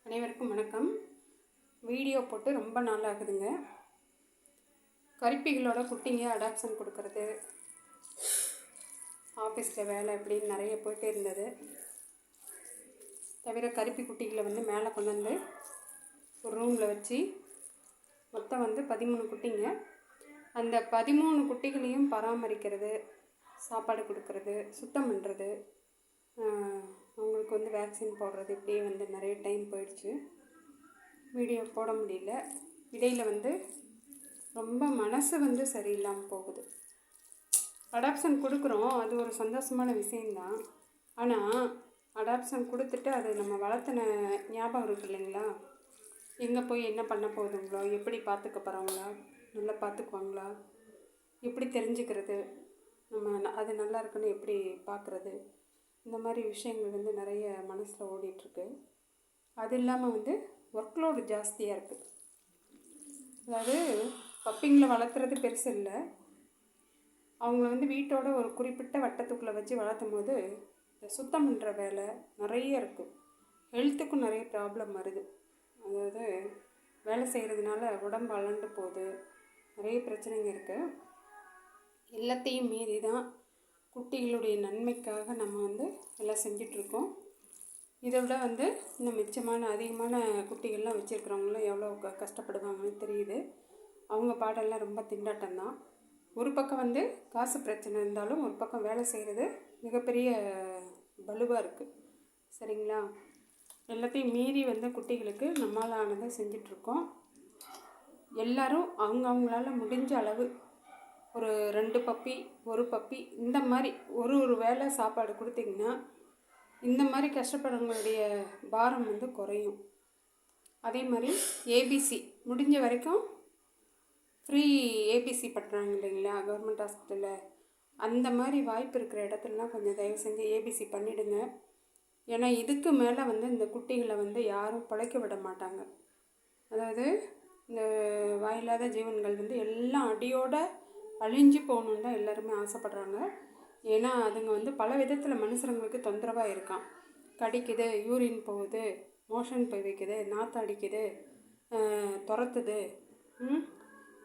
அனைவருக்கும் வணக்கம். வீடியோ போட்டு ரொம்ப நாள் ஆகுதுங்க. கரிப்பிகளோட குட்டிங்க அடாப்ஷன் கொடுக்கறது, ஆஃபீஸில் வேலை அப்படின்னு நிறைய போயிட்டே இருந்தது. தவிர கரிப்பி குட்டிகளை மேலே கொண்டு வந்து ஒரு ரூமில் வச்சு மொத்தம் 13 குட்டிங்க. அந்த 13 குட்டிகளையும் பராமரிக்கிறது, சாப்பாடு கொடுக்கறது, சுத்தம் பண்ணுறது, அவங்களுக்கு வேக்சின் போடுறது, இப்படியே நிறைய டைம் போயிடுச்சு. வீடியோ போட முடியல. இடையில் ரொம்ப மனசு சரியில்லாமல் போகுது. அடாப்ஷன் கொடுக்குறோம், அது ஒரு சந்தோஷமான விஷயந்தான். ஆனால் அடாப்ஷன் கொடுத்துட்டு அது நம்ம வளர்த்தின ஞாபகம் இருக்குது இல்லைங்களா? எங்கே போய் என்ன பண்ண போகுதுங்களோ, எப்படி பார்த்துக்க போகிறாங்களா, நல்லா பார்த்துக்குவாங்களா, எப்படி தெரிஞ்சுக்கிறது, நம்ம அது நல்லா இருக்குன்னு எப்படி பார்க்குறது, இந்த மாதிரி விஷயங்கள் நிறைய மனசில் ஓடிட்டுருக்கு. அது இல்லாமல் ஒர்க் லோடு ஜாஸ்தியாக இருக்குது. அதாவது பப்பிங்களை வளர்த்துறது பெருசு இல்லை, அவங்கள வீட்டோட ஒரு குறிப்பிட்ட வட்டத்துக்குள்ளே வச்சு வளர்த்தும் போது இந்த சுத்தம் பண்ணுற வேலை நிறைய இருக்குது. ஹெல்த்துக்கும் நிறைய ப்ராப்ளம் வருது. அதாவது வேலை செய்கிறதுனால உடம்பு அலண்டு போகுது, நிறைய பிரச்சனைங்க இருக்குது. எல்லாத்தையும் மீறி தான் குட்டிகளுடைய நன்மைக்காக நம்ம எல்லாம் செஞ்சிட்ருக்கோம். இதை விட இன்னும் மிச்சமான அதிகமான குட்டிகள்லாம் வச்சுருக்கிறவங்களாம் எவ்வளோ கஷ்டப்படுவாங்கன்னு தெரியுது. அவங்க பாடெல்லாம் ரொம்ப திண்டாட்டம்தான். ஒரு பக்கம் காசு பிரச்சனை இருந்தாலும் ஒரு பக்கம் வேலை செய்கிறது மிகப்பெரிய பலுவாக இருக்குது. சரிங்களா? எல்லாத்தையும் மீறி குட்டிகளுக்கு நம்மளால் ஆனதை செஞ்சிட்ருக்கோம். எல்லோரும் அவங்கவுங்களால முடிஞ்ச அளவு ஒரு 2 பப்பி, ஒரு பப்பி, இந்த மாதிரி ஒரு வேளை சாப்பாடு கொடுத்திங்கன்னா இந்த மாதிரி கஷ்டப்படுறவங்களுடைய பாரம் குறையும். அதே மாதிரி ஏபிசி முடிஞ்ச வரைக்கும் ஃப்ரீ ஏபிசி பண்ணுறாங்க இல்லைங்களா கவர்மெண்ட் ஹாஸ்பிட்டலில், அந்த மாதிரி வாய்ப்பு இருக்கிற இடத்துலலாம் கொஞ்சம் தயவு செஞ்சு ஏபிசி பண்ணிவிடுங்க. ஏன்னா இதுக்கு மேலே இந்த குட்டிகளை யாரும் பிழைக்க விட மாட்டாங்க. அதாவது இந்த வாயில்லாத ஜீவன்கள் எல்லாம் அடியோட அழிஞ்சு போகணுன்னு தான் எல்லாருமே ஆசைப்படுறாங்க. ஏன்னா அதுங்க பல விதத்தில் மனுஷங்களுக்கு தொந்தரவாக இருக்கான். கடிக்குது, யூரின் போகுது, மோஷன் போய் வைக்குது, நாற்று அடிக்குது, துரத்துது,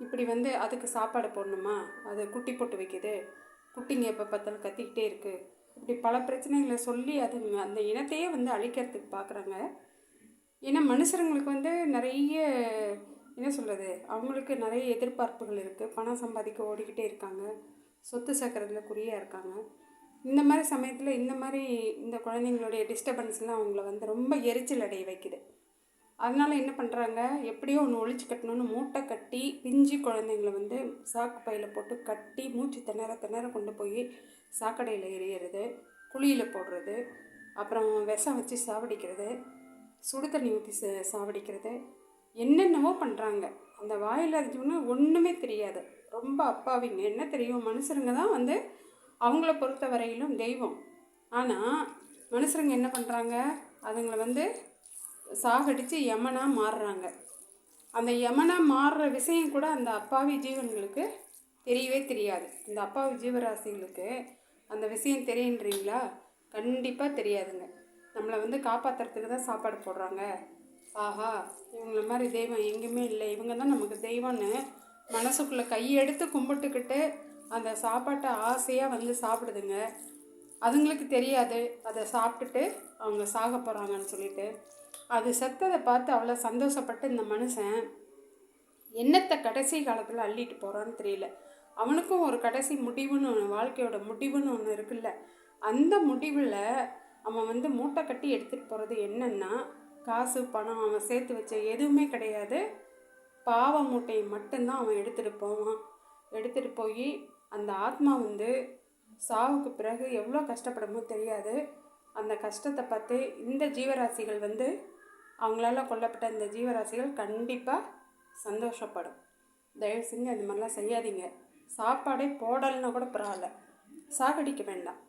இப்படி அதுக்கு சாப்பாடு போடணுமா, அது குட்டி போட்டு வைக்குது, குட்டிங்க எப்போ பார்த்தாலும் கத்திக்கிட்டே இருக்குது, இப்படி பல பிரச்சனைகளை சொல்லி அதுங்க அந்த இனத்தையே அழிக்கிறதுக்கு பார்க்குறாங்க. ஏன்னா மனுஷங்களுக்கு நிறைய என்ன சொல்கிறது, அவங்களுக்கு நிறைய எதிர்பார்ப்புகள் இருக்குது. பணம் சம்பாதிக்க ஓடிக்கிட்டே இருக்காங்க, சொத்து சேர்க்குறதுல குறியாக இருக்காங்க. இந்த மாதிரி சமயத்தில் இந்த குழந்தைங்களுடைய டிஸ்டர்பன்ஸ்லாம் அவங்கள ரொம்ப எரிச்சல் அடைய வைக்குது. அதனால் என்ன பண்ணுறாங்க, எப்படியோ ஒன்று ஒழிச்சு கட்டணும்னு மூட்டை கட்டி பிஞ்சு குழந்தைங்கள சாக்கு பையில் போட்டு கட்டி மூச்சு திணற கொண்டு போய் சாக்கடையில் எறிகிறது, குழியில் போடுறது, அப்புறம் விஷம் வச்சு சாவடிக்கிறது, சுடு தண்ணி ஊற்றி சாவடிக்கிறது, என்னென்னவோ பண்ணுறாங்க. அந்த வாயில் அறிஞ்சவங்க ஒன்றுமே தெரியாது, ரொம்ப அப்பாவிங்க. என்ன தெரியும், மனுஷருங்க தான் அவங்கள பொறுத்த வரையிலும் தெய்வம். ஆனால் மனுஷருங்க என்ன பண்ணுறாங்க, அதுங்களை சாகடித்து யமனாக மாறுறாங்க. அந்த யமனாக மாறுற விஷயம் கூட அந்த அப்பாவி ஜீவன்களுக்கு தெரியவே தெரியாது. இந்த அப்பாவி ஜீவராசிகளுக்கு அந்த விஷயம் தெரியுன்றீங்களா? கண்டிப்பாக தெரியாதுங்க. நம்மளை காப்பாற்றுறதுக்கு தான் சாப்பாடு போடுறாங்க. ஆஹா, இவங்கள மாதிரி தெய்வம் எங்கேயுமே இல்லை, இவங்க தான் நமக்கு தெய்வம்னு மனசுக்குள்ளே கையெடுத்து கும்பிட்டுக்கிட்டு அந்த சாப்பாட்டை ஆசையாக சாப்பிடுதுங்க. அதுங்களுக்கு தெரியாது அதை சாப்பிட்டுட்டு அவங்க சாக போகிறாங்கன்னு சொல்லிட்டு. அது செத்ததை பார்த்து அவ்வளோ சந்தோஷப்பட்டு இந்த மனுஷன் என்னத்தை கடைசி காலத்தில் அள்ளிட்டு போகிறான்னு தெரியல. அவனுக்கும் ஒரு கடைசி முடிவுன்னு ஒன்று, வாழ்க்கையோட முடிவுன்னு ஒன்று இருக்குல்ல, அந்த முடிவில் அவன் மூட்டை கட்டி எடுத்துகிட்டு போகிறது என்னென்னா காசு பணம் அவன் சேர்த்து வச்ச எதுவுமே கிடையாது. பாவ மூட்டையை மட்டும்தான் அவன் எடுத்துகிட்டு போவான். எடுத்துகிட்டு போய் அந்த ஆத்மா சாவுக்கு பிறகு எவ்வளோ கஷ்டப்படுமோ தெரியாது. அந்த கஷ்டத்தை பார்த்து இந்த ஜீவராசிகள் அவங்களால கொல்லப்பட்ட இந்த ஜீவராசிகள் கண்டிப்பாக சந்தோஷப்படும். தயவு செஞ்சு அந்த மாதிரிலாம் செய்யாதீங்க. சாப்பாடே போடலைன்னா கூட பரவாயில்ல, சாகடிக்க வேண்டாம்.